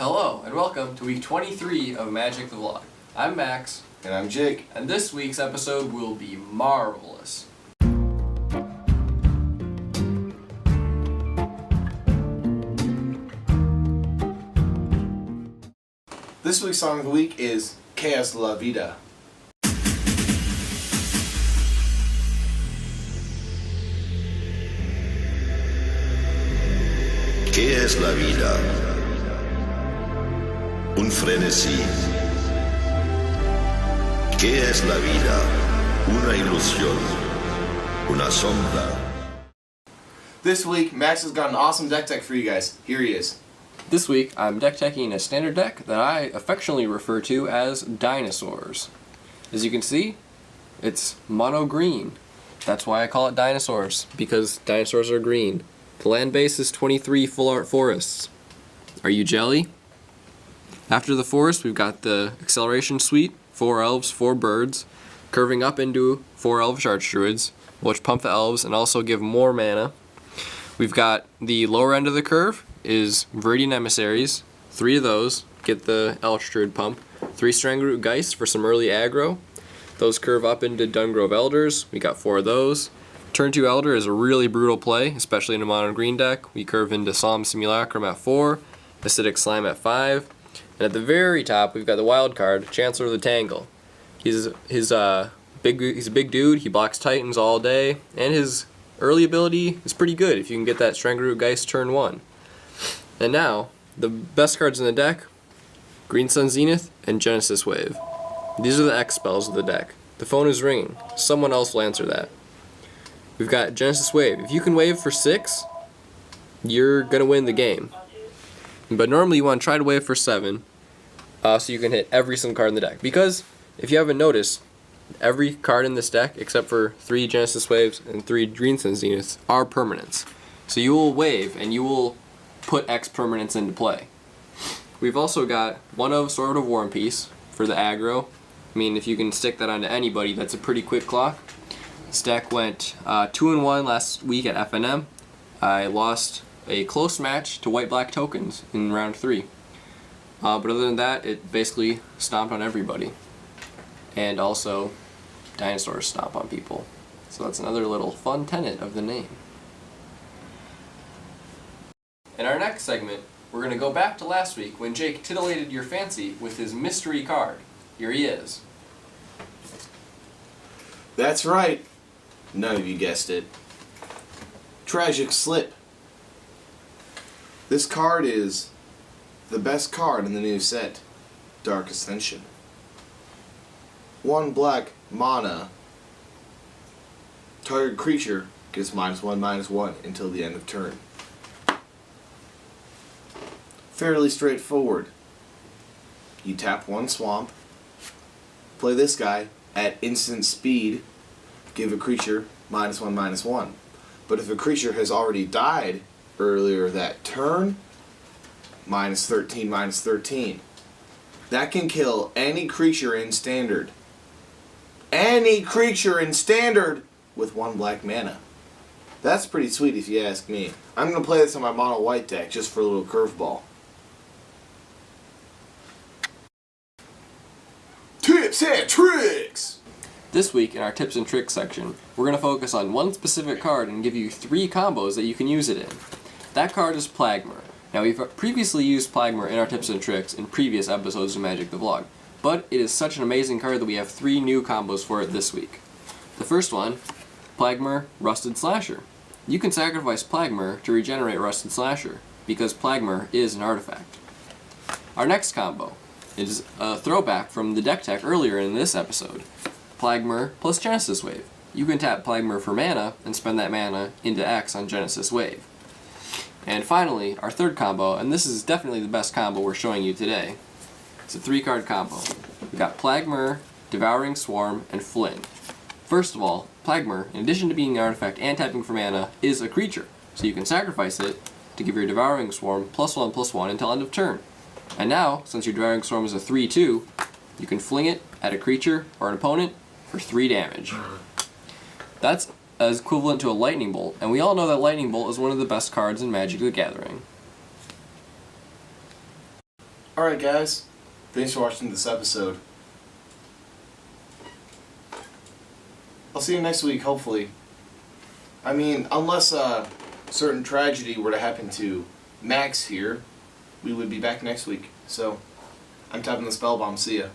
Hello, and welcome to week 23 of Magic the Vlog. I'm Max. And I'm Jake. And this week's episode will be marvelous. This week's song of the week is Que Es La Vida. ¿Qué es la vida? Un frenesí. ¿Qué es la vida? Una ilusión. Una sombra. This week, Max has got an awesome deck for you guys. Here he is. This week, I'm deck teching a standard deck that I affectionately refer to as dinosaurs. As you can see, it's mono green. That's why I call it dinosaurs, because dinosaurs are green. The land base is 23 full art forests. Are you jelly? After the forest, we've got the acceleration suite, 4 elves, 4 birds, curving up into 4 elvish archdruids, which pump the elves and also give more mana. We've got the lower end of the curve is Viridian Emissaries, 3 of those, get the Elchdruid pump, 3 Strangroot Geist for some early aggro. Those curve up into Dungrove Elders, we got 4 of those. Turn 2 Elder is a really brutal play, especially in a mono green deck. We curve into Solemn Simulacrum at 4, Acidic Slime at 5, and at the very top we've got the wild card, Chancellor of the Tangle. He's a big dude, he blocks Titans all day, and his early ability is pretty good if you can get that Strangroot Geist turn 1. And now, the best cards in the deck, Green Sun Zenith and Genesis Wave. These are the X spells of the deck. The phone is ringing. Someone else will answer that. We've got Genesis Wave. If you can wave for 6, you're going to win the game. But normally you want to try to wave for 7, so you can hit every single card in the deck. Because, if you haven't noticed, every card in this deck, except for 3 Genesis Waves and 3 Green Sun Zeniths, are permanents. So you will wave, and you will put X permanents into play. We've also got 1 of Sword of War and Peace for the aggro. I mean, if you can stick that onto anybody, that's a pretty quick clock. This deck went 2-1 last week at FNM. I lost a close match to white-black tokens in round 3. But other than that, it basically stomped on everybody. And also, dinosaurs stomp on people. So that's another little fun tenet of the name. In our next segment, we're going to go back to last week when Jake titillated your fancy with his mystery card. Here he is. That's right. None of you guessed it. Tragic Slip. This card is the best card in the new set, Dark Ascension. 1 black mana. Target creature gets -1/-1 until the end of turn. Fairly straightforward. You tap 1 swamp, play this guy at instant speed, give a creature -1/-1. But if a creature has already died earlier that turn, -13/-13. That can kill any creature in standard. Any creature in standard with 1 black mana. That's pretty sweet if you ask me. I'm going to play this on my mono white deck just for a little curveball. Tips and tricks! This week in our tips and tricks section, we're going to focus on 1 specific card and give you 3 combos that you can use it in. That card is Plagmer. Now we've previously used Plagmer in our tips and tricks in previous episodes of Magic the Vlog, but it is such an amazing card that we have 3 new combos for it this week. The first one, Plagmer Rusted Slasher. You can sacrifice Plagmer to regenerate Rusted Slasher, because Plagmer is an artifact. Our next combo is a throwback from the deck tech earlier in this episode. Plagmer plus Genesis Wave. You can tap Plagmer for mana and spend that mana into X on Genesis Wave. And finally, our third combo, and this is definitely the best combo we're showing you today. It's a 3-card combo. We've got Plagmer, Devouring Swarm, and Flynn. First of all, Plagmer, in addition to being an artifact and tapping for mana, is a creature. So you can sacrifice it to give your Devouring Swarm +1/+1 until end of turn. And now, since your Devouring Swarm is a 3/2, you can fling it at a creature or an opponent for 3 damage. That's as equivalent to a Lightning Bolt, and we all know that Lightning Bolt is one of the best cards in Magic the Gathering. Alright, guys. Thanks for watching this episode. I'll see you next week, hopefully. I mean, unless a certain tragedy were to happen to Max here, we would be back next week. So, I'm tapping the spell bomb. See ya.